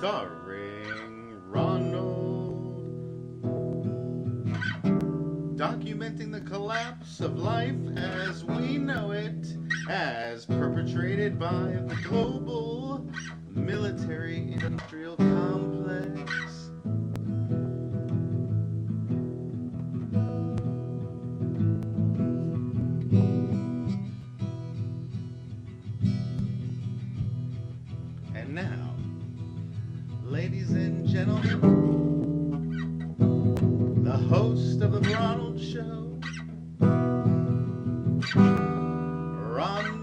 starring Ronald, documenting the collapse of life as we know it, as perpetrated by the global military-industrial complex. And now, ladies and gentlemen, the host of the Ronald Show, Ronald.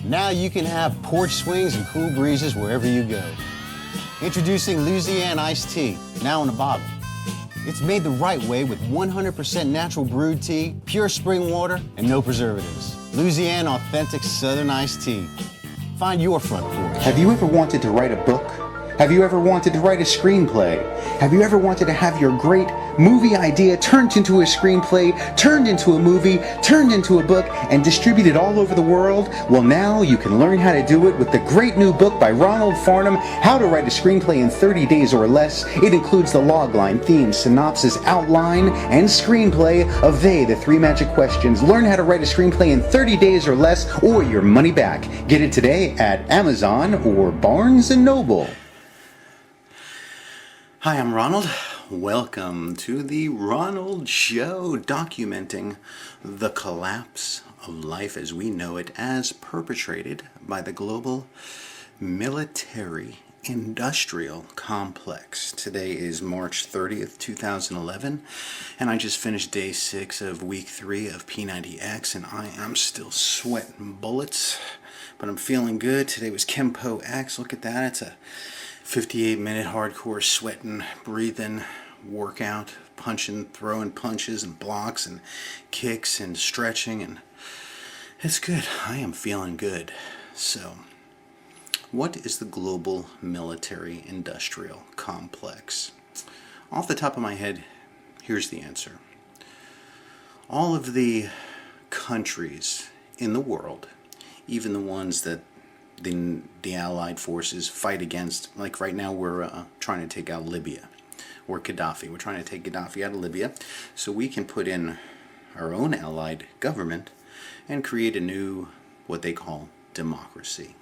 Now you can have porch swings and cool breezes wherever you go. Introducing Louisiana iced tea, now in a bottle. It's made the right way with 100% natural brewed tea, pure spring water, and no preservatives. Louisiana authentic Southern iced tea. Find your front porch. Have you ever wanted to write a book? Have you ever wanted to write a screenplay? Have you ever wanted to have your great movie idea turned into a screenplay, turned into a movie, turned into a book, and distributed all over the world? Well, now you can learn how to do it with the great new book by Ronald Farnham, How to Write a Screenplay in 30 Days or Less. It includes the logline, theme, synopsis, outline, and screenplay of the three magic questions. Learn how to write a screenplay in 30 days or less, or your money back. Get it today at Amazon or Barnes & Noble. Hi, I'm Ronald. Welcome to the Ronald Show, documenting the collapse of life as we know it as perpetrated by the global military-industrial complex. Today is March 30th, 2011, and I just finished day 6 of week 3 of P90X, and I am still sweating bullets, but I'm feeling good. Today was Kempo X. Look at that. It's a 58-minute hardcore sweating, breathing workout, punching, throwing punches and blocks and kicks and stretching, and it's good. I am feeling good. So, what is the global military-industrial complex? Off the top of my head, here's the answer. All of the countries in the world, even the ones that the Allied forces fight against, like right now we're trying to take out Libya, or Gaddafi. We're trying to take Gaddafi out of Libya so we can put in our own Allied government and create a new, what they call, democracy.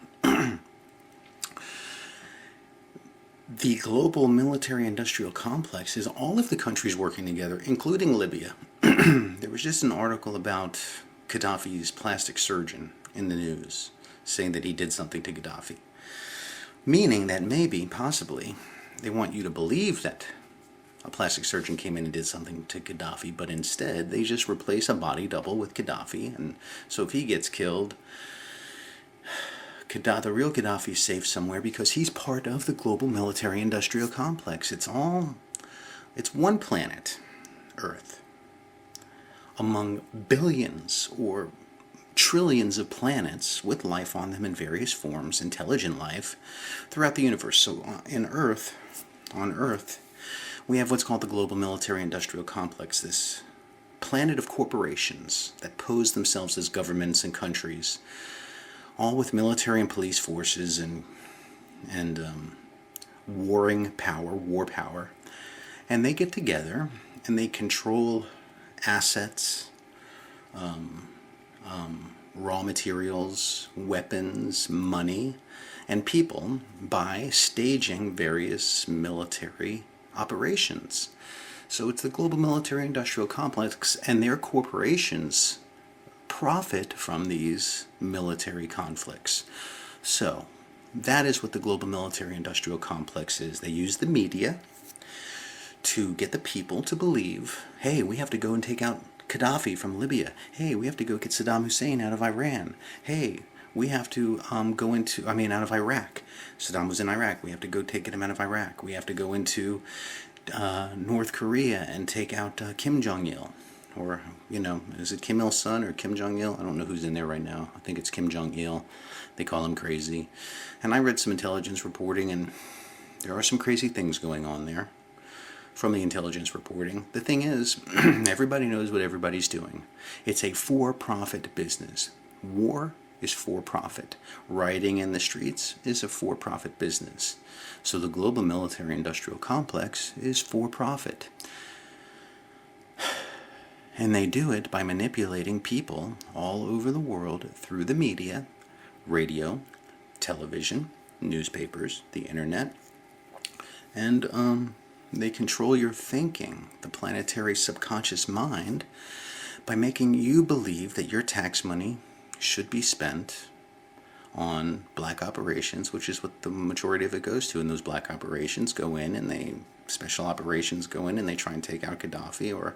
The global military-industrial complex is all of the countries working together, including Libya. There was just an article about Gaddafi's plastic surgeon in the news, saying that he did something to Gaddafi. Meaning that maybe, possibly, they want you to believe that a plastic surgeon came in and did something to Gaddafi, but instead they just replace a body double with Gaddafi, and so if he gets killed, the real Gaddafi is safe somewhere because he's part of the global military-industrial complex. It's one planet, Earth, among billions or trillions of planets with life on them in various forms, intelligent life, throughout the universe. So on Earth, we have what's called the global military-industrial complex, this planet of corporations that pose themselves as governments and countries, all with military and police forces and war power, and they get together and they control assets, raw materials, weapons, money, and people by staging various military operations. So it's the global military-industrial complex, and their corporations profit from these military conflicts. So that is what the global military-industrial complex is. They use the media to get the people to believe, hey, we have to go and take out Gaddafi from Libya. Hey, we have to go get Saddam Hussein out of Iran. Hey, we have to out of Iraq. Saddam was in Iraq. We have to go take him out of Iraq. We have to go into North Korea and take out Kim Jong-il. Or, is it Kim Il-sung or Kim Jong-il? I don't know who's in there right now. I think it's Kim Jong-il. They call him crazy. And I read some intelligence reporting, and There are some crazy things going on there from the intelligence reporting. The thing is, everybody knows what everybody's doing. It's a for-profit business. War is for-profit. Rioting in the streets is a for-profit business. So the global military-industrial complex is for-profit. And they do it by manipulating people all over the world through the media, radio, television, newspapers, the internet, and they control your thinking, the planetary subconscious mind, by making you believe that your tax money should be spent on black operations, which is what the majority of it goes to. And those black operations go in and special operations go in and they try and take out Gaddafi, or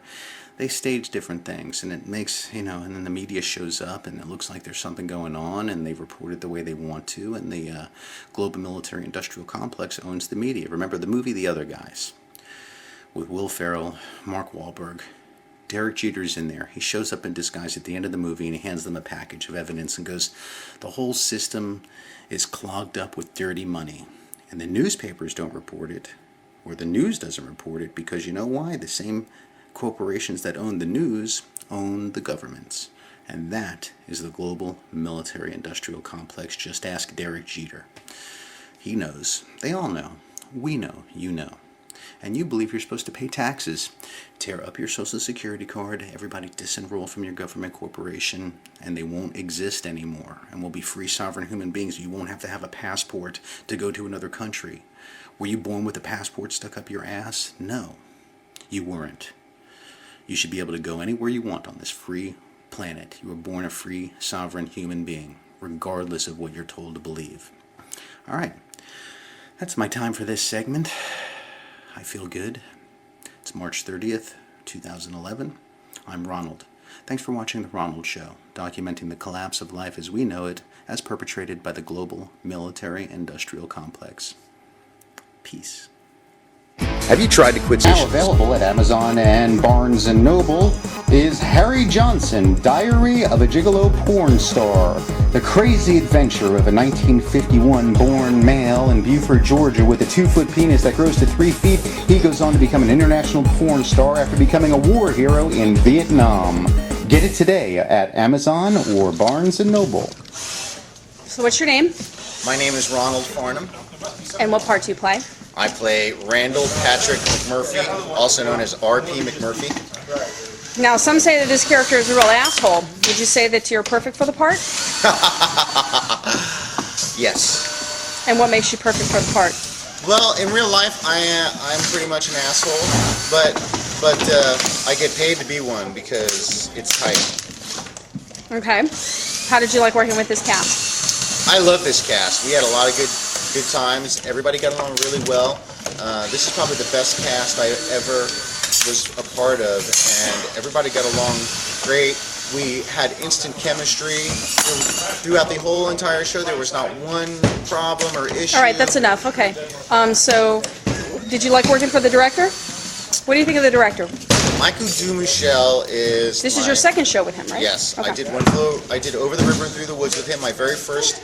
they stage different things, and it makes, and then the media shows up and it looks like there's something going on and they report it the way they want to, and the global military industrial complex owns the media. Remember the movie The Other Guys with Will Ferrell, Mark Wahlberg. Derek Jeter's in there. He shows up in disguise at the end of the movie and he hands them a package of evidence and goes, the whole system is clogged up with dirty money. And the newspapers don't report it, or the news doesn't report it, because you know why? The same corporations that own the news own the governments. And that is the global military industrial complex. Just ask Derek Jeter. He knows. They all know. We know. You know. And you believe you're supposed to pay taxes. Tear up your social security card, everybody disenroll from your government corporation, and they won't exist anymore. And we'll be free sovereign human beings. You won't have to have a passport to go to another country. Were you born with a passport stuck up your ass? No, you weren't. You should be able to go anywhere you want on this free planet. You were born a free sovereign human being, regardless of what you're told to believe. All right, that's my time for this segment. I feel good. It's March 30th, 2011. I'm Ronald. Thanks for watching The Ronald Show, documenting the collapse of life as we know it, as perpetrated by the global military-industrial complex. Peace. Have you tried to quit? Now available at Amazon and Barnes & Noble is Harry Johnson, Diary of a Gigolo Porn Star. The crazy adventure of a 1951-born male in Beaufort, Georgia with a 2-foot penis that grows to 3 feet. He goes on to become an international porn star after becoming a war hero in Vietnam. Get it today at Amazon or Barnes & Noble. So what's your name? My name is Ronald Farnham. And what part do you play? I play Randall Patrick McMurphy, also known as R.P. McMurphy. Now, some say that this character is a real asshole. Would you say that you're perfect for the part? Yes. And what makes you perfect for the part? Well, in real life, I'm pretty much an asshole, but I get paid to be one because it's tight. Okay. How did you like working with this cast? I love this cast. We had a lot of good times. Everybody got along really well. This is probably the best cast I ever was a part of, and everybody got along great. We had instant chemistry throughout the whole entire show. There was not one problem or issue. All right, that's enough. Okay. So, did you like working for the director? What do you think of the director? Michael Dumichel is. This is your second show with him, right? Yes, okay. I did Over the River and Through the Woods with him. My very first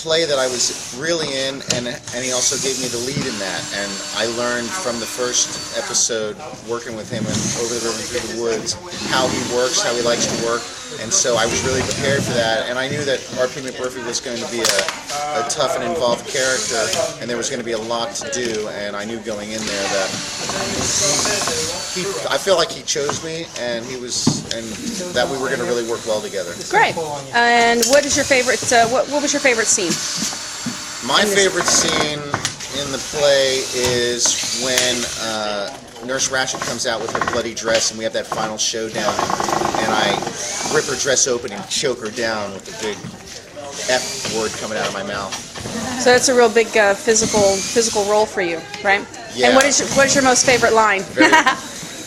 play that I was really in, and he also gave me the lead in that, and I learned from the first episode working with him in Over the River and Through the Woods how he works, how he likes to work, and so I was really prepared for that, and I knew that R.P. McMurphy was going to be a tough and involved character, and there was going to be a lot to do, and I knew going in there that I feel like he chose me, and that we were going to really work well together. Great. And what is your favorite? What was your favorite scene? My favorite scene in the play is when Nurse Ratched comes out with her bloody dress, and we have that final showdown, and I rip her dress open and choke her down with the big F word coming out of my mouth. So that's a real big physical role for you, right? Yeah. And what is your most favorite line?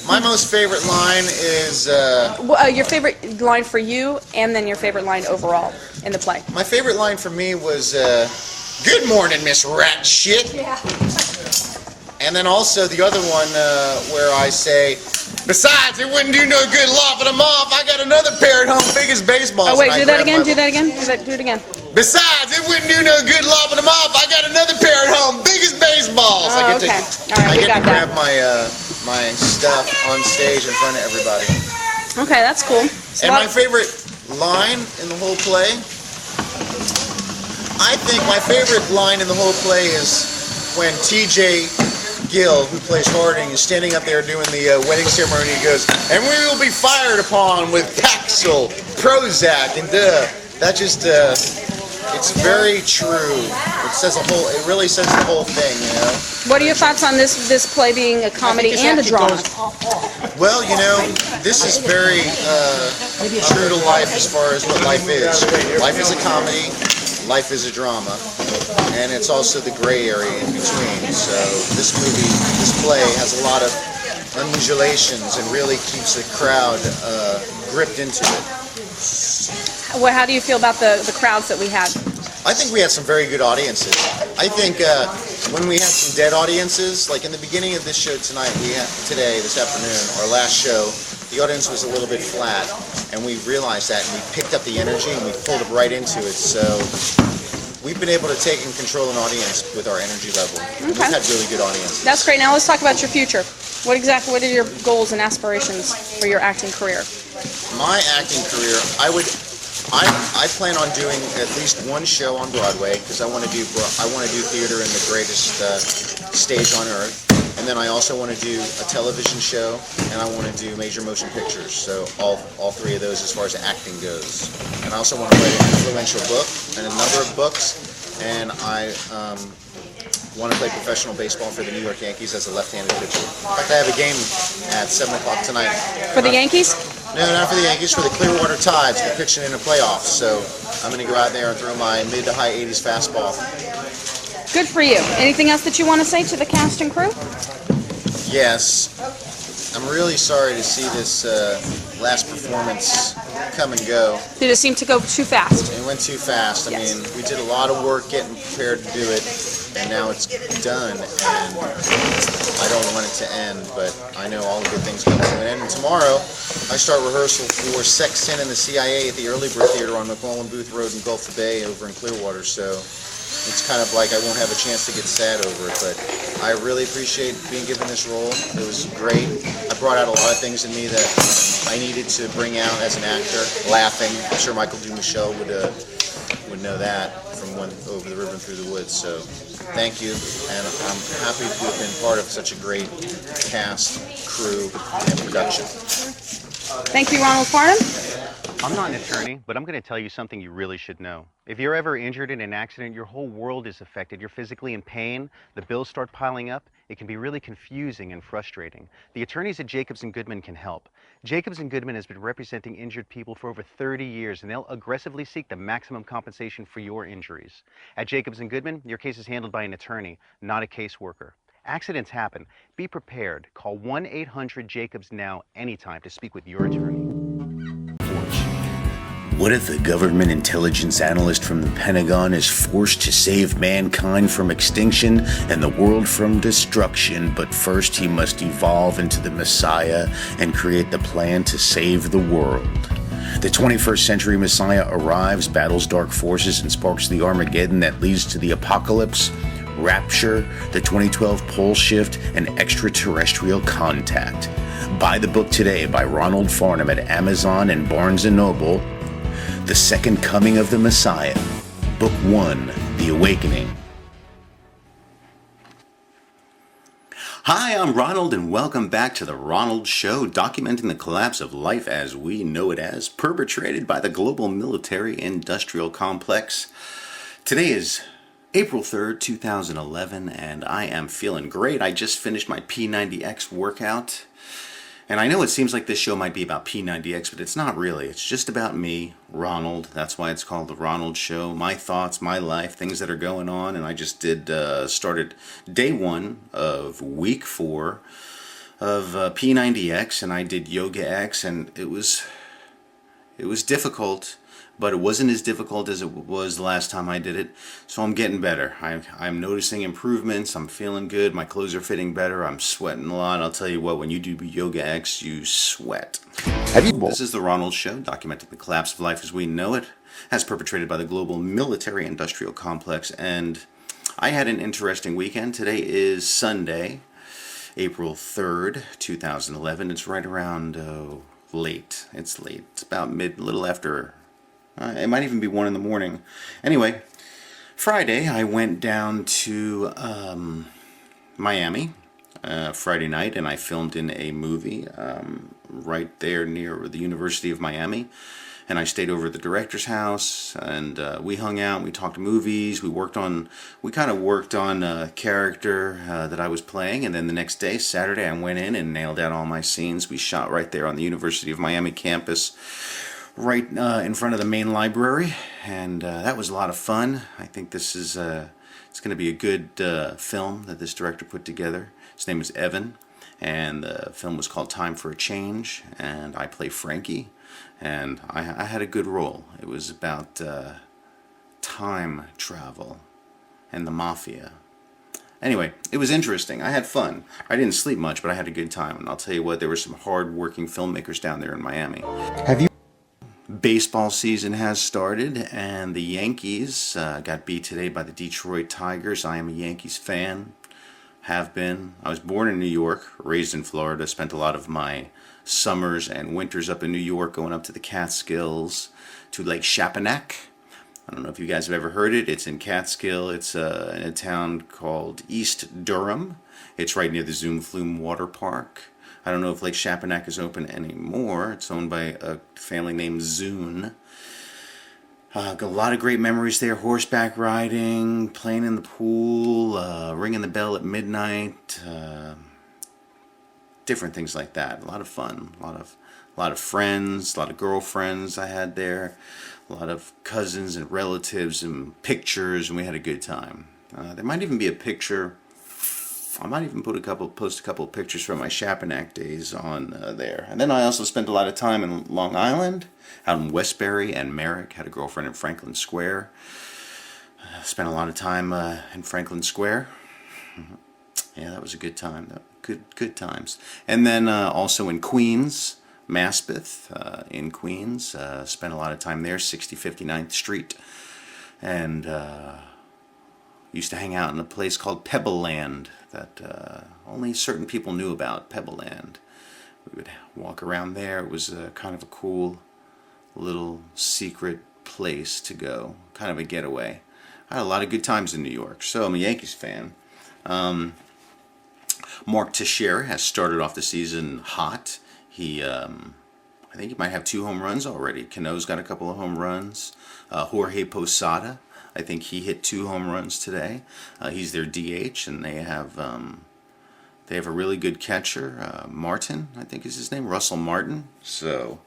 My most favorite line is your favorite line for you, and then your favorite line overall in the play. My favorite line for me was "Good morning, Miss Rat Shit." Yeah. And then also the other one where I say, "Besides, it wouldn't do no good lopping them off. I got another pair at home, big as baseballs." Oh wait, do that again. Do it again. Besides, it wouldn't do no good lopping them off. I got another pair at home, big as baseballs. I get okay. to, All right, I we get got to grab that. my stuff on stage in front of everybody. Okay, that's cool. So And my favorite line in the whole play, I think my favorite line in the whole play is when TJ Gill, who plays Harding, is standing up there doing the wedding ceremony. He goes, "And we will be fired upon with Paxil, Prozac, and That just, it's very true. It really says the whole thing, you know. what are your thoughts on this play being a comedy and a drama? Well, you know, this is very true to life as far as what life is. Life is a comedy, life is a drama, and it's also the gray area in between. So this play has a lot of undulations and really keeps the crowd gripped into it. Well, how do you feel about the crowds that we had? I think we had some very good audiences. I think when we had some dead audiences, like in the beginning of this show tonight, this afternoon, our last show, the audience was a little bit flat, and we realized that, and we picked up the energy and we pulled it right into it. So we've been able to take and control an audience with our energy level. Okay. We've had really good audiences. That's great. Now let's talk about your future. What are your goals and aspirations for your acting career? My acting career, I plan on doing at least one show on Broadway because I want to do theater in the greatest stage on earth, and then I also want to do a television show, and I want to do major motion pictures. So all three of those as far as acting goes. And I also want to write an influential book and a number of books, and I want to play professional baseball for the New York Yankees as a left-handed pitcher. In fact, I have a game at 7 o'clock tonight. For the Yankees? No, not for the Yankees, for the Clearwater Tides. They're pitching in the playoffs, so I'm going to go out there and throw my mid to high 80s fastball. Good for you. Anything else that you want to say to the cast and crew? Yes. I'm really sorry to see this last performance come and go. Did it seem to go too fast? It went too fast. I mean, we did a lot of work getting prepared to do it, and now it's done, and I don't want it to end, but I know all the good things come to an end. And tomorrow, I start rehearsal for Sex, Sin, and the CIA at the Early Bird Theater on McMullen Booth Road in Gulf Bay over in Clearwater, so it's kind of like I won't have a chance to get sad over it, but I really appreciate being given this role. It was great. I brought out a lot of things in me that I needed to bring out as an actor. Laughing. I'm sure Michael Dumichel would know that from Over the River and Through the Woods. So thank you, and I'm happy to have been part of such a great cast, crew, and production. Thank you, Ronald Farnham. I'm not an attorney, but I'm going to tell you something you really should know. If you're ever injured in an accident, your whole world is affected. You're physically in pain. The bills start piling up. It can be really confusing and frustrating. The attorneys at Jacobs & Goodman can help. Jacobs & Goodman has been representing injured people for over 30 years, and they'll aggressively seek the maximum compensation for your injuries. At Jacobs & Goodman, your case is handled by an attorney, not a caseworker. Accidents happen. Be prepared. Call 1-800-JACOBS now anytime to speak with your attorney. What if a government intelligence analyst from the Pentagon is forced to save mankind from extinction and the world from destruction, but first he must evolve into the Messiah and create the plan to save the world? The 21st century Messiah arrives, battles dark forces, and sparks the Armageddon that leads to the apocalypse, rapture, the 2012 pole shift, and extraterrestrial contact. Buy the book today by Ronald Farnham at Amazon and Barnes & Noble. The Second Coming of the Messiah, Book 1, The Awakening. Hi, I'm Ronald, and welcome back to The Ronald Show, documenting the collapse of life as we know it as, perpetrated by the global military-industrial complex. Today is April 3rd, 2011, and I am feeling great. I just finished my P90X workout. And I know it seems like this show might be about P90X, but it's not really. It's just about me, Ronald. That's why it's called The Ronald Show. My thoughts, my life, things that are going on. And I just started day 1 of week 4 of P90X, and I did Yoga X, and it was difficult, but it wasn't as difficult as it was the last time I did it. So I'm getting better. I'm noticing improvements. I'm feeling good. My clothes are fitting better. I'm sweating a lot. I'll tell you what, when you do Yoga X, you sweat. This is The Ronald Show, documenting the collapse of life as we know it, as perpetrated by the global military-industrial complex. And I had an interesting weekend. Today is Sunday, April 3rd, 2011. It's right around late. It's late. It's about a little after. It might even be 1 in the morning. Anyway, Friday I went down to Miami Friday night, and I filmed in a movie right there near the University of Miami. And I stayed over at the director's house, and we hung out, we talked movies, we kind of worked on a character that I was playing, and then the next day, Saturday, I went in and nailed out all my scenes. We shot right there on the University of Miami campus, right in front of the main library, and that was a lot of fun. I think this is, it's going to be a good film that this director put together. His name is Evan, and the film was called Time for a Change, and I play Frankie. And I had a good role. It was about time travel and the mafia. Anyway, it was interesting. I had fun. I didn't sleep much, but I had a good time. And I'll tell you what, there were some hard-working filmmakers down there in Miami. Have you? Baseball season has started, and the Yankees got beat today by the Detroit Tigers. I am a Yankees fan. Have been. I was born in New York, raised in Florida, spent a lot of my summers and winters up in New York, going up to the Catskills, to Lake Chappaneck. I don't know if you guys have ever heard it. It's in Catskill. It's in a town called East Durham. It's right near the Zoom Flume Water Park. I don't know if Lake Chappaneck is open anymore. It's owned by a family named Zune. Got a lot of great memories there. Horseback riding, playing in the pool, ringing the bell at midnight, different things like that. A lot of fun. A lot of friends, a lot of girlfriends I had there, a lot of cousins and relatives and pictures, and we had a good time. There might even be a picture. I might even post a couple of pictures from my Chappaneck days on there. And then I also spent a lot of time in Long Island, out in Westbury and Merrick. Had a girlfriend in Franklin Square. Spent a lot of time in Franklin Square. Yeah, that was a good time. Good times. And then also in Queens, Maspeth, in Queens. Spent a lot of time there, 6059th Street. And used to hang out in a place called Pebble Land that only certain people knew about, Pebble Land. We would walk around there. It was kind of a cool little secret place to go, kind of a getaway. I had a lot of good times in New York, so I'm a Yankees fan. Mark Teixeira has started off the season hot. I think he might have 2 home runs already. Cano's got a couple of home runs. Jorge Posada, I think he hit 2 home runs today. He's their DH, and they have a really good catcher. Martin, I think is his name, Russell Martin. So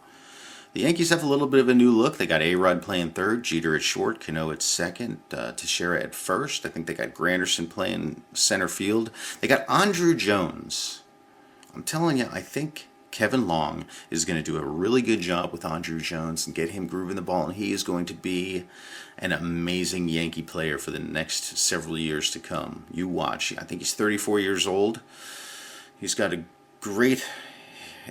the Yankees have a little bit of a new look. They got A-Rod playing third, Jeter at short, Cano at second, Teixeira at first. I think they got Granderson playing center field. They got Andrew Jones. I'm telling you, I think Kevin Long is going to do a really good job with Andrew Jones and get him grooving the ball, and he is going to be an amazing Yankee player for the next several years to come. You watch. I think he's 34 years old. He's got a great...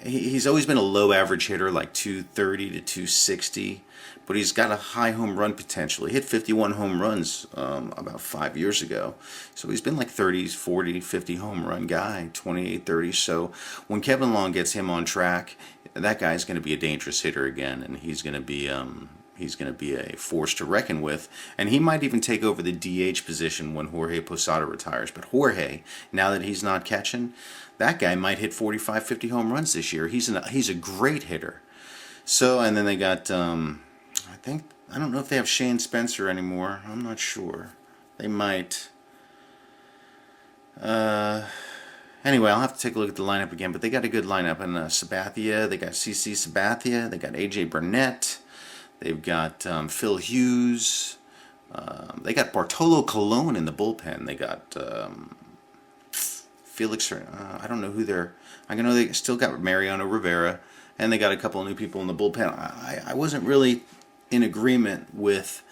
He's always been a low average hitter, like 230 to 260, but he's got a high home run potential. He hit 51 home runs about 5 years ago. So he's been like 30s, 40, 50 home run guy, 28, 30. So when Kevin Long gets him on track, that guy's going to be a dangerous hitter again, and he's going to be a force to reckon with, and he might even take over the DH position when Jorge Posada retires. But Jorge, now that he's not catching, that guy might hit 45, 50 home runs this year. He's a great hitter. So, and then they got, I don't know if they have Shane Spencer anymore. I'm not sure. They might. Anyway, I'll have to take a look at the lineup again, but they got a good lineup. And Sabathia, they got CC Sabathia, they got AJ Burnett, they've got Phil Hughes, they got Bartolo Colon in the bullpen, they got Felix, I don't know who they're, I know they still got Mariano Rivera, and they got a couple of new people in the bullpen. I wasn't really in agreement with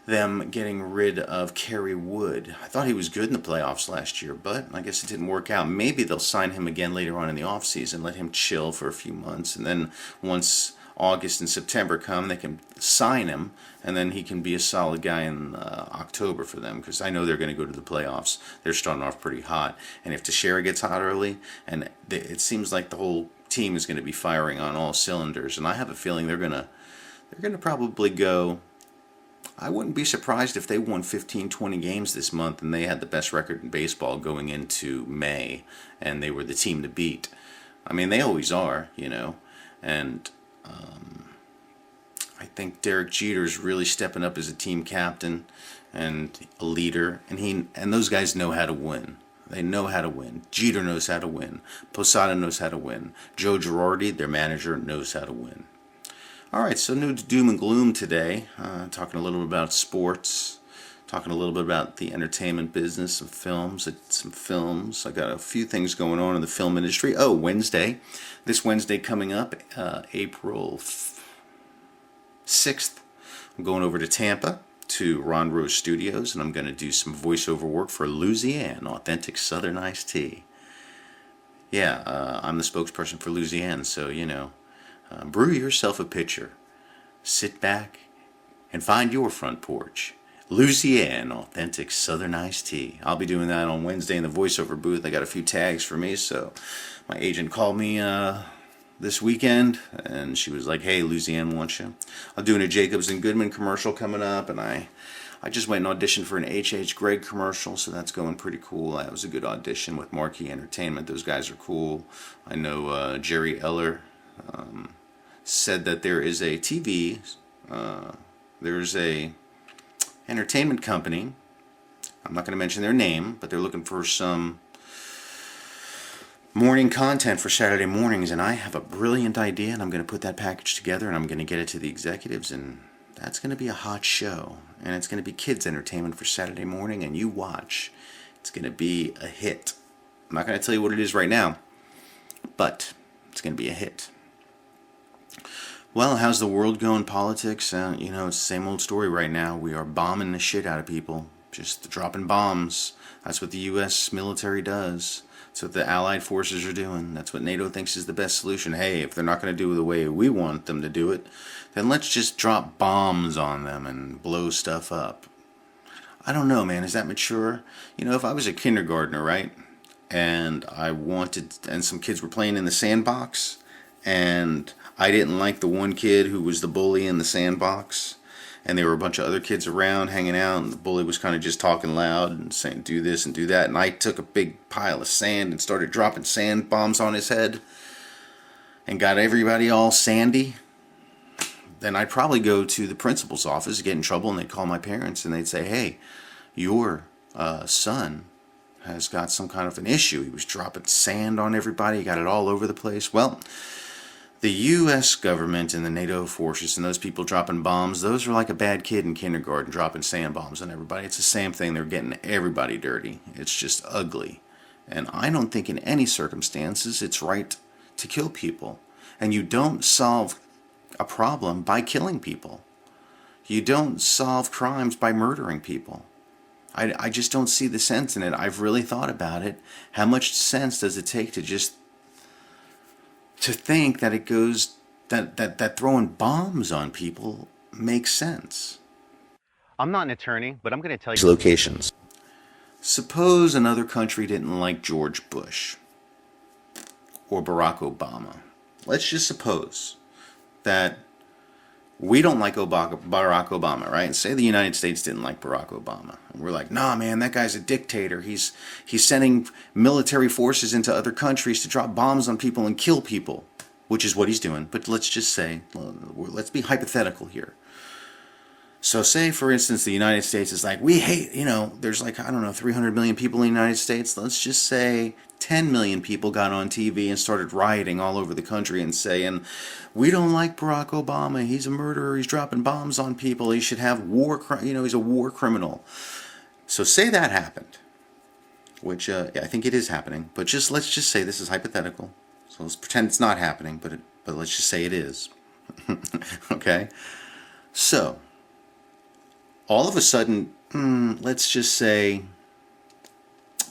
them getting rid of Kerry Wood. I thought he was good in the playoffs last year, but I guess it didn't work out. Maybe they'll sign him again later on in the offseason, let him chill for a few months, and then once August and September come, they can sign him, and then he can be a solid guy in October for them, because I know they're going to go to the playoffs. They're starting off pretty hot, and if Teixeira gets hot early, and it seems like the whole team is going to be firing on all cylinders, and I have a feeling they're going to probably go. I wouldn't be surprised if they won 15, 20 games this month, and they had the best record in baseball going into May, and they were the team to beat. I mean, they always are, you know, and I think Derek Jeter's really stepping up as a team captain and a leader, and those guys know how to win. They know how to win. Jeter knows how to win. Posada knows how to win. Joe Girardi, their manager, knows how to win. All right, so no doom and gloom today. Talking a little bit about sports, talking a little bit about the entertainment business, some films. I got a few things going on in the film industry. Oh, this Wednesday coming up, April 6th, I'm going over to Tampa to Ron Rose Studios, and I'm going to do some voiceover work for Louisiana, authentic Southern iced tea. Yeah, I'm the spokesperson for Louisiana, so, you know, brew yourself a pitcher, sit back, and find your front porch. Louisiana, authentic Southern iced tea. I'll be doing that on Wednesday in the voiceover booth. I got a few tags for me, so my agent called me this weekend, and she was like, hey, Louisiana wants you. I'm doing a Jacobs and Goodman commercial coming up, and I just went and auditioned for an H.H. Gregg commercial, so that's going pretty cool. That was a good audition with Marquee Entertainment. Those guys are cool. I know Jerry Eller said that there is a TV, there's a entertainment company, I'm not going to mention their name, but they're looking for some morning content for Saturday mornings, and I have a brilliant idea, and I'm going to put that package together, and I'm going to get it to the executives, and that's going to be a hot show, and it's going to be kids entertainment for Saturday morning, and you watch. It's going to be a hit. I'm not going to tell you what it is right now, but it's going to be a hit. Well, how's the world going? Politics? You know, it's the same old story right now. We are bombing the shit out of people. Just dropping bombs. That's what the U.S. military does. That's what the Allied forces are doing. That's what NATO thinks is the best solution. Hey, if they're not going to do it the way we want them to do it, then let's just drop bombs on them and blow stuff up. I don't know, man. Is that mature? You know, if I was a kindergartner, right, and and some kids were playing in the sandbox, and I didn't like the one kid who was the bully in the sandbox, and there were a bunch of other kids around hanging out, and the bully was kind of just talking loud and saying do this and do that, and I took a big pile of sand and started dropping sand bombs on his head and got everybody all sandy, then I'd probably go to the principal's office, get in trouble, and they'd call my parents, and they'd say, hey, your son has got some kind of an issue. He was dropping sand on everybody. He got it all over the place. Well, the U.S. government and the NATO forces and those people dropping bombs, those are like a bad kid in kindergarten dropping sand bombs on everybody. It's the same thing. They're getting everybody dirty. It's just ugly. And I don't think in any circumstances it's right to kill people. And you don't solve a problem by killing people. You don't solve crimes by murdering people. I just don't see the sense in it. I've really thought about it. How much sense does it take to think that it goes that throwing bombs on people makes sense? I'm not an attorney, but I'm going to tell you Locations. Suppose another country didn't like George Bush or Barack Obama. Let's just suppose that we don't like Barack Obama, right? And say the United States didn't like Barack Obama. And we're like, nah, man, that guy's a dictator. He's sending military forces into other countries to drop bombs on people and kill people, which is what he's doing. But let's just say, let's be hypothetical here. So say, for instance, the United States is like, we hate, there's like, 300 million people in the United States. Let's just say 10 million people got on TV and started rioting all over the country and saying, we don't like Barack Obama. He's a murderer. He's dropping bombs on people. He should have he's a war criminal. So say that happened, which I think it is happening. But let's just say this is hypothetical. So let's pretend it's not happening, but let's just say it is. Okay? So all of a sudden, let's just say,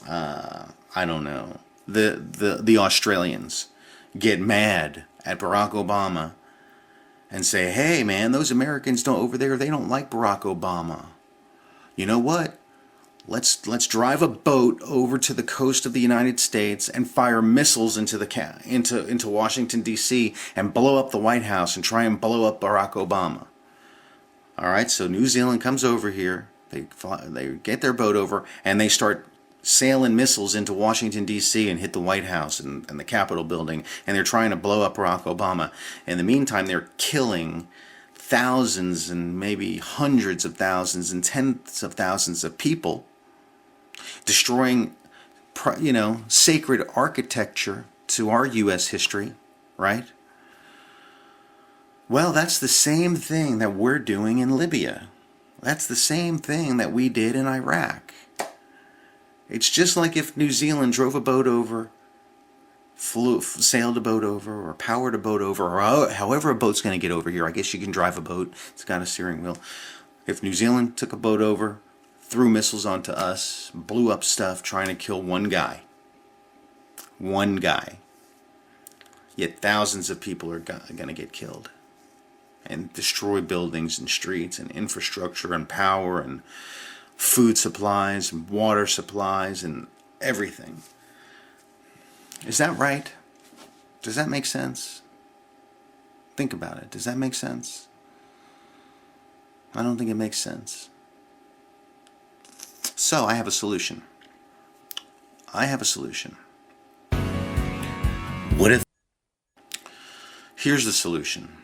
I don't know, the Australians get mad at Barack Obama and say, hey man, those Americans don't over there, they don't like Barack Obama. You know what? Let's drive a boat over to the coast of the United States and fire missiles into Washington D.C. and blow up the White House and try and blow up Barack Obama. All right, so New Zealand comes over here. They get their boat over and they start sailing missiles into Washington D.C. and hit the White House and the Capitol building, and they're trying to blow up Barack Obama. In the meantime, they're killing thousands and maybe hundreds of thousands and tens of thousands of people, destroying, sacred architecture to our U.S. history, right? Well, that's the same thing that we're doing in Libya. That's the same thing that we did in Iraq. It's just like if New Zealand drove a boat over, sailed a boat over, or powered a boat over, or however a boat's going to get over here. I guess you can drive a boat. It's got a steering wheel. If New Zealand took a boat over, threw missiles onto us, blew up stuff trying to kill one guy. One guy. Yet thousands of people are going to get killed. And destroy buildings and streets and infrastructure and power and food supplies and water supplies and everything. Is that right? Does that make sense? Think about it. Does that make sense? I don't think it makes sense. So I have a solution. What if... Here's the solution.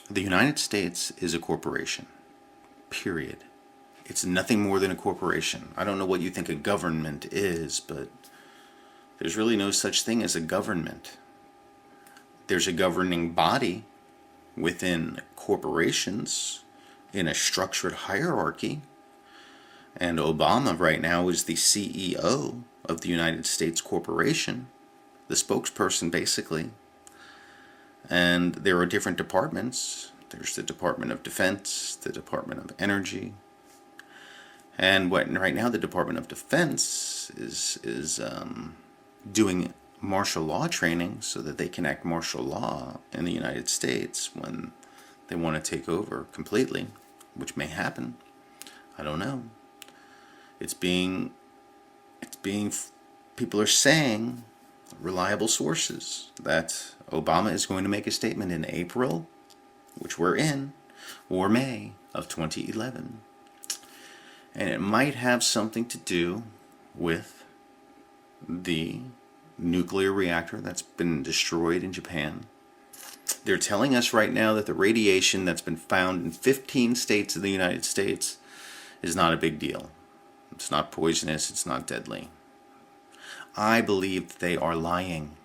The United States is a corporation. Period. It's nothing more than a corporation. I don't know what you think a government is, but there's really no such thing as a government. There's a governing body within corporations in a structured hierarchy. And Obama right now is the CEO of the United States corporation, the spokesperson basically. And there are different departments. There's the Department of Defense, the Department of Energy. And right now the Department of Defense is doing martial law training so that they can act martial law in the United States when they want to take over completely, which may happen. I don't know. People are saying, reliable sources, that Obama is going to make a statement in April, which we're in, or May of 2011. And it might have something to do with the nuclear reactor that's been destroyed in Japan. They're telling us right now that the radiation that's been found in 15 states of the United States is not a big deal. It's not poisonous, it's not deadly. I believe that they are lying.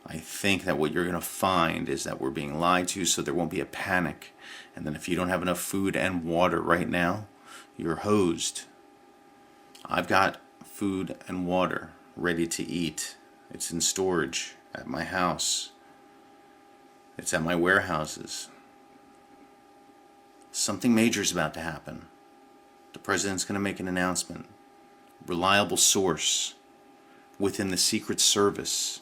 I think that what you're going to find is that we're being lied to, so there won't be a panic. And then if you don't have enough food and water right now, you're hosed. I've got food and water ready to eat. It's in storage at my house. It's at my warehouses. Something major is about to happen. The president's going to make an announcement. Reliable source within the Secret Service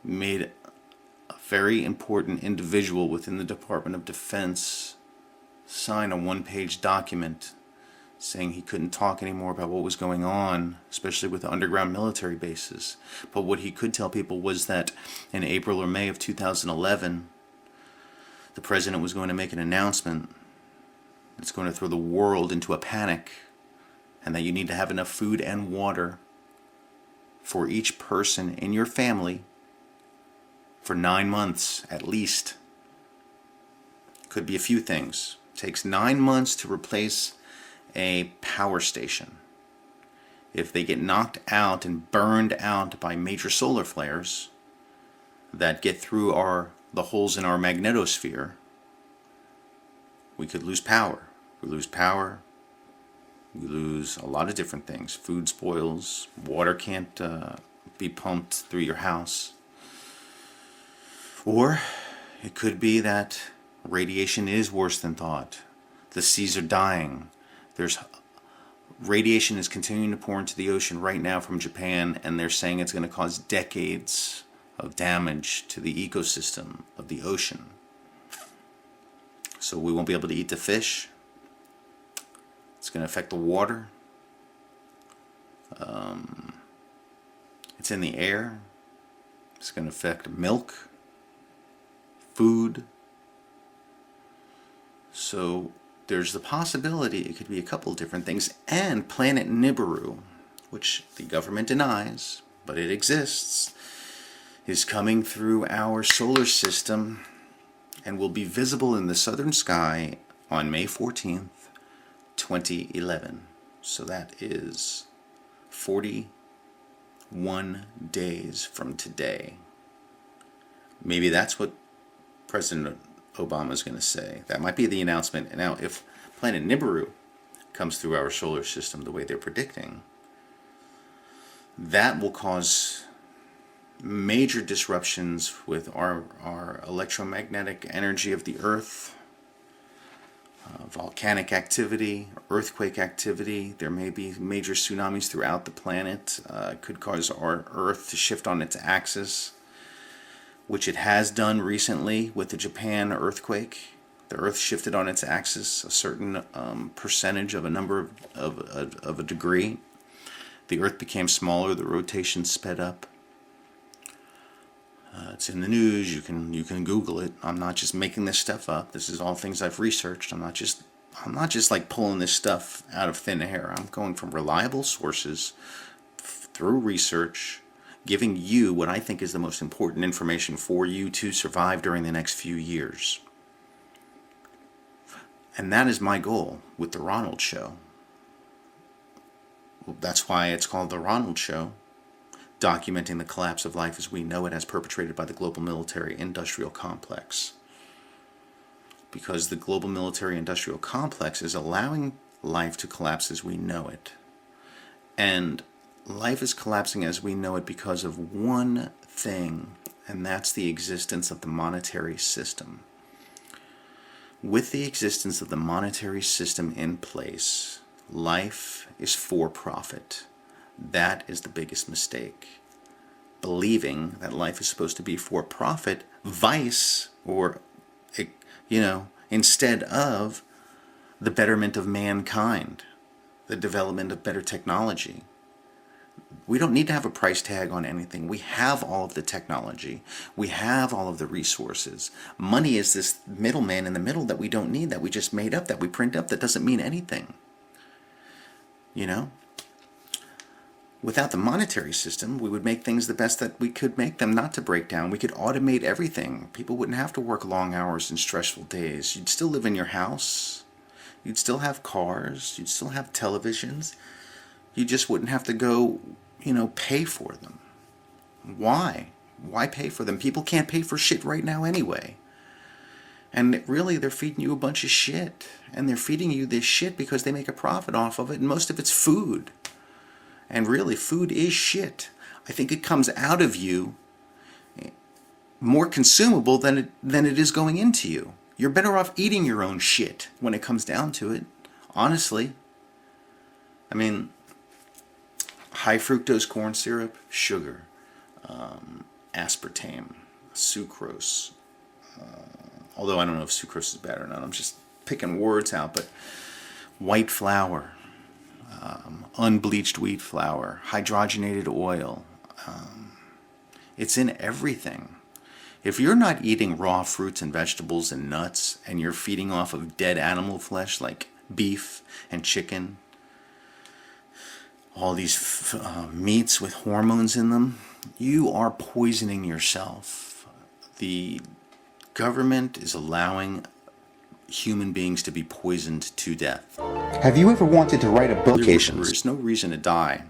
made a very important individual within the Department of Defense sign a one-page document saying he couldn't talk anymore about what was going on, especially with the underground military bases. But what he could tell people was that in April or May of 2011, the president was going to make an announcement that's going to throw the world into a panic, and that you need to have enough food and water for each person in your family for 9 months at least. Could be a few things. It takes 9 months to replace a power station. If they get knocked out and burned out by major solar flares that get through the holes in our magnetosphere, we could lose power. We lose power. We lose a lot of different things. Food spoils. Water can't be pumped through your house. Or it could be that radiation is worse than thought. The seas are dying. Radiation is continuing to pour into the ocean right now from Japan, and they're saying it's going to cause decades of damage to the ecosystem of the ocean. So we won't be able to eat the fish. It's going to affect the water. It's in the air. It's going to affect milk, food. So there's the possibility it could be a couple different things. And planet Nibiru, which the government denies, but it exists, is coming through our solar system and will be visible in the southern sky on May 14th, 2011. So that is 41 days from today. Maybe that's what President Obama is going to say. That might be the announcement. Now, if planet Nibiru comes through our solar system the way they're predicting, that will cause major disruptions with our electromagnetic energy of the Earth, volcanic activity, earthquake activity. There may be major tsunamis throughout the planet. Could cause our Earth to shift on its axis, which it has done recently with the Japan earthquake. The Earth shifted on its axis a certain percentage of a number of a degree. The Earth became smaller. The rotation sped up. It's in the news. You can Google it. I'm not just making this stuff up. This is all things I've researched. I'm not just like pulling this stuff out of thin air. I'm going from reliable sources through research, giving you what I think is the most important information for you to survive during the next few years. And that is my goal with the Ronald Show. Well, that's why it's called the Ronald Show, documenting the collapse of life as we know it as perpetrated by the global military-industrial complex. Because the global military-industrial complex is allowing life to collapse as we know it. And life is collapsing as we know it because of one thing, and that's the existence of the monetary system. With the existence of the monetary system in place, life is for profit. That is the biggest mistake. Believing that life is supposed to be for profit, instead of the betterment of mankind, the development of better technology. We don't need to have a price tag on anything. We have all of the technology. We have all of the resources. Money is this middleman in the middle that we don't need, that we just made up, that we print up, that doesn't mean anything. You know? Without the monetary system, we would make things the best that we could make them, not to break down. We could automate everything. People wouldn't have to work long hours and stressful days. You'd still live in your house. You'd still have cars. You'd still have televisions. You just wouldn't have to go, pay for them. Why? Why pay for them? People can't pay for shit right now anyway. And really, they're feeding you a bunch of shit. And they're feeding you this shit because they make a profit off of it, and most of it's food. And really, food is shit. I think it comes out of you more consumable than it is going into you. You're better off eating your own shit when it comes down to it, honestly. I mean, high fructose corn syrup, sugar, aspartame, sucrose. Although I don't know if sucrose is bad or not. I'm just picking words out. But white flour, unbleached wheat flour, hydrogenated oil. It's in everything. If you're not eating raw fruits and vegetables and nuts, and you're feeding off of dead animal flesh like beef and chicken, all these meats with hormones in them, you are poisoning yourself. The government is allowing human beings to be poisoned to death. Have you ever wanted to write a book? There's no reason to die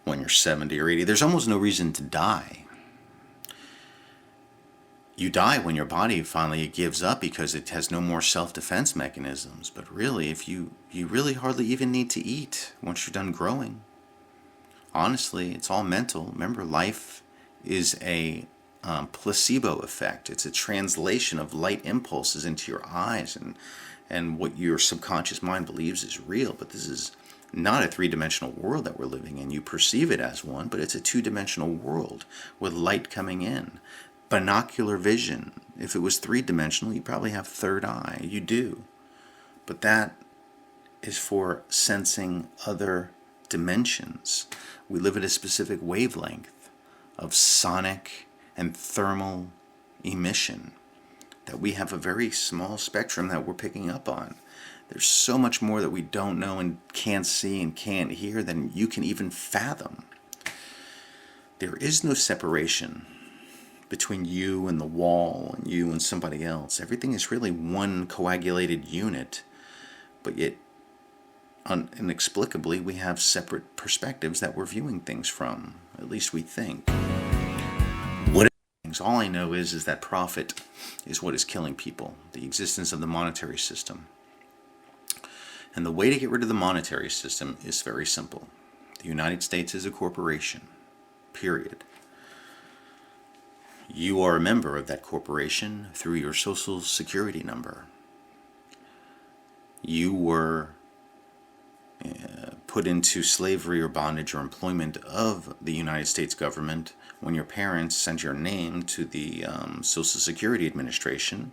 when you're 70 or 80. There's almost no reason to die. You die when your body finally gives up because it has no more self-defense mechanisms. But really, if you really hardly even need to eat once you're done growing. Honestly, it's all mental. Remember, life is a placebo effect. It's a translation of light impulses into your eyes and what your subconscious mind believes is real. But this is not a three-dimensional world that we're living in. You perceive it as one, but it's a two-dimensional world with light coming in. binocular vision. If it was three-dimensional, you probably have third eye. You do. But that is for sensing other dimensions. We live at a specific wavelength of sonic and thermal emission that we have a very small spectrum that we're picking up on. There's so much more that we don't know and can't see and can't hear than you can even fathom. There is no separation between you and the wall and you and somebody else. Everything is really one coagulated unit, but yet inexplicably we have separate perspectives that we're viewing things from. At least we think. What things? All I know is that profit is what is killing people. The existence of the monetary system. And the way to get rid of the monetary system is very simple. The United States is a corporation. Period. You are a member of that corporation through your social security number. You were put into slavery or bondage or employment of the United States government when your parents sent your name to the Social Security Administration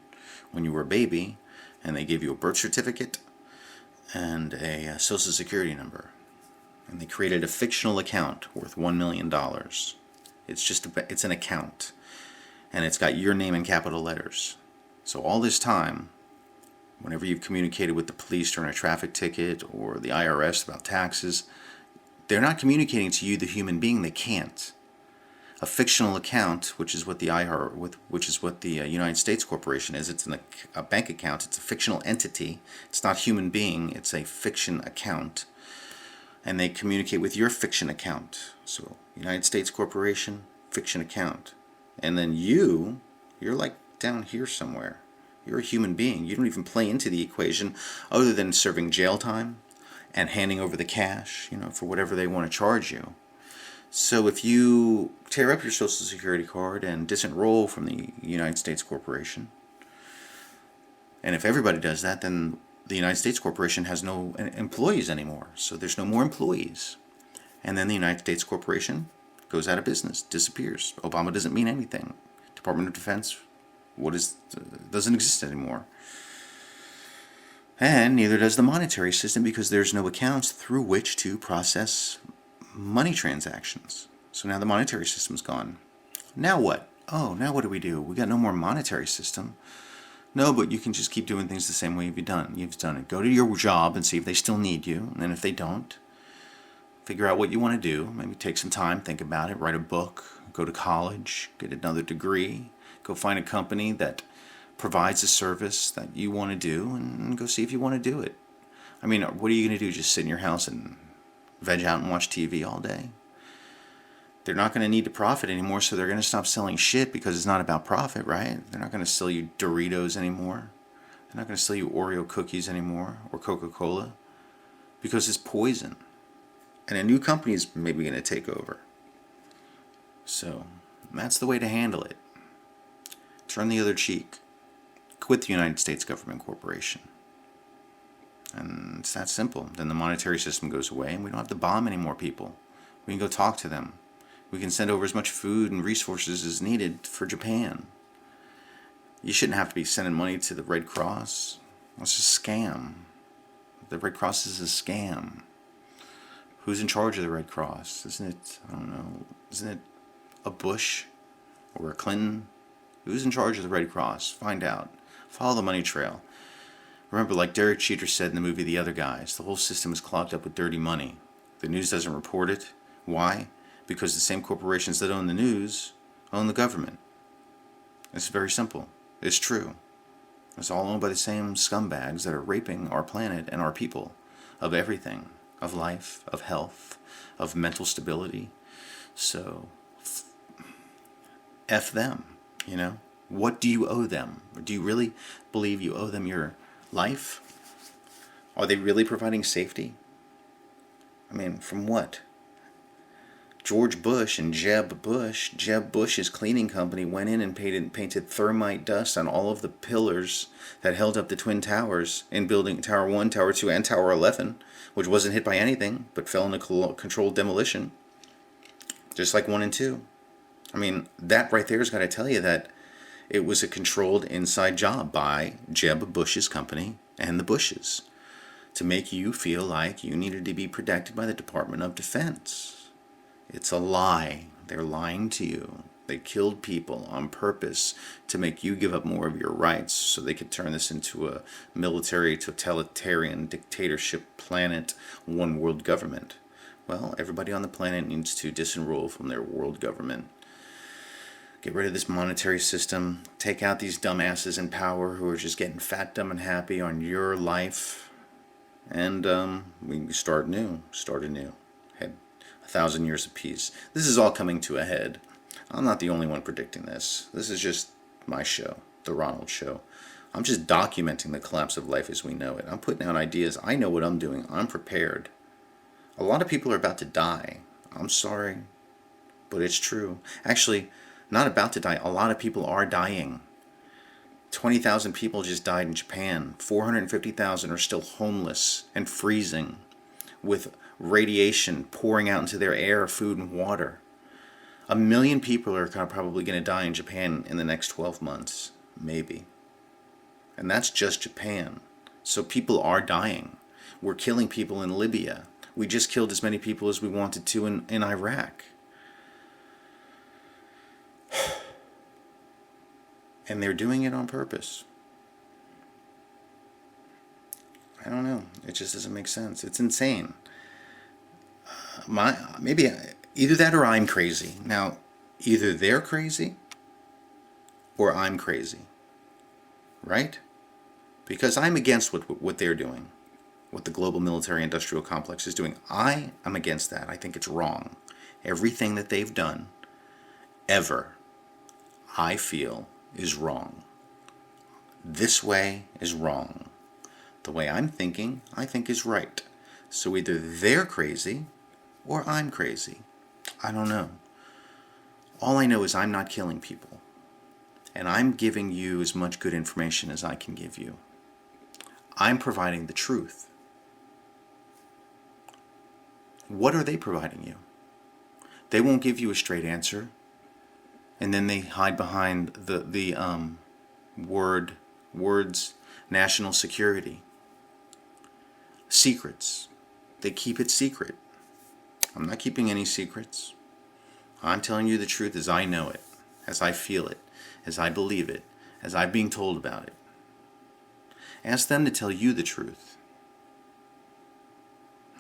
when you were a baby, and they gave you a birth certificate and a Social Security number. And they created a fictional account worth $1 million. It's an account. And it's got your name in capital letters. So all this time, whenever you've communicated with the police during a traffic ticket or the IRS about taxes, they're not communicating to you, the human being. They can't. A fictional account, which is what the United States Corporation is. It's a bank account. It's a fictional entity. It's not human being. It's a fiction account. And they communicate with your fiction account. So United States Corporation, fiction account. And then you're like down here somewhere. You're a human being. You don't even play into the equation other than serving jail time and handing over the cash, for whatever they want to charge you. So if you tear up your Social Security card and disenroll from the United States Corporation, and if everybody does that, then the United States Corporation has no employees anymore. So there's no more employees. And then the United States Corporation goes out of business, disappears. Obama doesn't mean anything. Department of Defense, doesn't exist anymore. And neither does the monetary system, because there's no accounts through which to process money transactions. So now the monetary system's gone. Now what? Oh, now what do? We got no more monetary system. No, but you can just keep doing things the same way you've done it. Go to your job and see if they still need you, and then if they don't, figure out what you want to do. Maybe take some time, think about it, write a book, go to college, get another degree, go find a company that provides a service that you want to do, and go see if you want to do it. I mean, what are you going to do? Just sit in your house and veg out and watch TV all day? They're not going to need to profit anymore, so they're going to stop selling shit because it's not about profit, right? They're not going to sell you Doritos anymore. They're not going to sell you Oreo cookies anymore or Coca-Cola because it's poison. And a new company is maybe going to take over. So that's the way to handle it. Turn the other cheek. Quit the United States Government Corporation. And it's that simple. Then the monetary system goes away and we don't have to bomb any more people. We can go talk to them. We can send over as much food and resources as needed for Japan. You shouldn't have to be sending money to the Red Cross. It's a scam. The Red Cross is a scam. Who's in charge of the Red Cross? Isn't it a Bush or a Clinton? Who's in charge of the Red Cross? Find out. Follow the money trail. Remember, like Derek Jeter said in the movie The Other Guys, the whole system is clogged up with dirty money. The news doesn't report it. Why? Because the same corporations that own the news own the government. It's very simple. It's true. It's all owned by the same scumbags that are raping our planet and our people of everything. Of life, of health, of mental stability. So, F them, What do you owe them? Do you really believe you owe them your life? Are they really providing safety? I mean, from what? George Bush and Jeb Bush's cleaning company went in and painted thermite dust on all of the pillars that held up the Twin Towers in building Tower 1, Tower 2, and Tower 11, which wasn't hit by anything, but fell into controlled demolition, just like 1 and 2. I mean, that right there has got to tell you that it was a controlled inside job by Jeb Bush's company and the Bushes to make you feel like you needed to be protected by the Department of Defense. It's a lie. They're lying to you. They killed people on purpose to make you give up more of your rights so they could turn this into a military, totalitarian, dictatorship planet, one world government. Well, everybody on the planet needs to disenroll from their world government. Get rid of this monetary system. Take out these dumbasses in power who are just getting fat, dumb, and happy on your life. And we can start new. Start anew. Had 1,000 years of peace. This is all coming to a head. I'm not the only one predicting this. This is just my show, The Ronald Show. I'm just documenting the collapse of life as we know it. I'm putting out ideas. I know what I'm doing. I'm prepared. A lot of people are about to die. I'm sorry, but it's true. Actually, not about to die. A lot of people are dying. 20,000 people just died in Japan. 450,000 are still homeless and freezing with radiation pouring out into their air, food, and water. 1 million people are probably going to die in Japan in the next 12 months. Maybe. And that's just Japan. So people are dying. We're killing people in Libya. We just killed as many people as we wanted to in Iraq. And they're doing it on purpose. I don't know. It just doesn't make sense. It's insane. Maybe either that or I'm crazy. Now, either they're crazy or I'm crazy. Right? Because I'm against what they're doing. What the global military industrial complex is doing. I am against that. I think it's wrong. Everything that they've done, ever, I feel is wrong. This way is wrong. The way I'm thinking, I think is right. So either they're crazy or I'm crazy. I don't know. All I know is I'm not killing people. And I'm giving you as much good information as I can give you. I'm providing the truth. What are they providing you? They won't give you a straight answer. And then they hide behind the words national security. Secrets. They keep it secret. I'm not keeping any secrets. I'm telling you the truth as I know it, as I feel it, as I believe it, as I'm being told about it. Ask them to tell you the truth.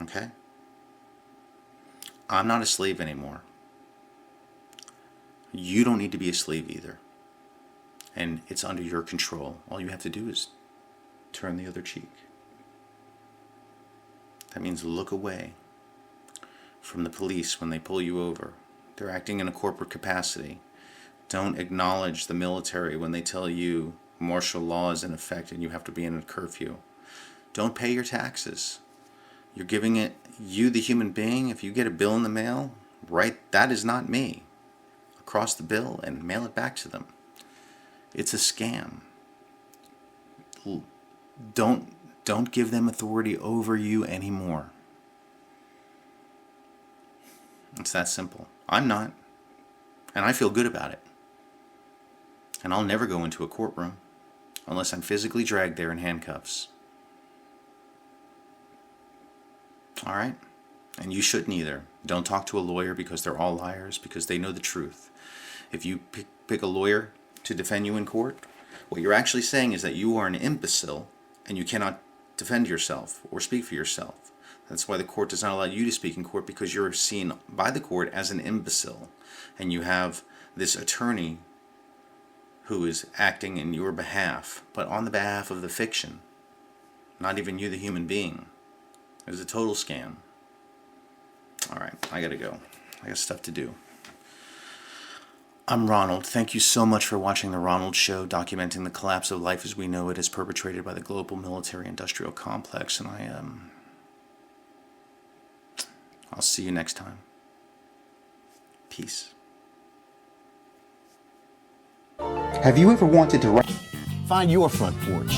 Okay? I'm not a slave anymore. You don't need to be a slave either. And it's under your control. All you have to do is turn the other cheek. That means look away from the police when they pull you over. They're acting in a corporate capacity. Don't acknowledge the military when they tell you martial law is in effect and you have to be in a curfew. Don't pay your taxes. You're giving it, you the human being, if you get a bill in the mail, write, that is not me, across the bill and mail it back to them. It's a scam. Don't give them authority over you anymore. It's that simple. I'm not. And I feel good about it. And I'll never go into a courtroom unless I'm physically dragged there in handcuffs. Alright? And you shouldn't either. Don't talk to a lawyer because they're all liars, because they know the truth. If you pick a lawyer to defend you in court, what you're actually saying is that you are an imbecile and you cannot defend yourself or speak for yourself. That's why the court does not allow you to speak in court, because you're seen by the court as an imbecile. And you have this attorney who is acting in your behalf, but on the behalf of the fiction. Not even you, the human being. It was a total scam. Alright, I gotta go. I got stuff to do. I'm Ronald. Thank you so much for watching The Ronald Show, documenting the collapse of life as we know it as perpetrated by the global military-industrial complex. And I'll see you next time. Peace. Have you ever wanted to write? Find your front porch.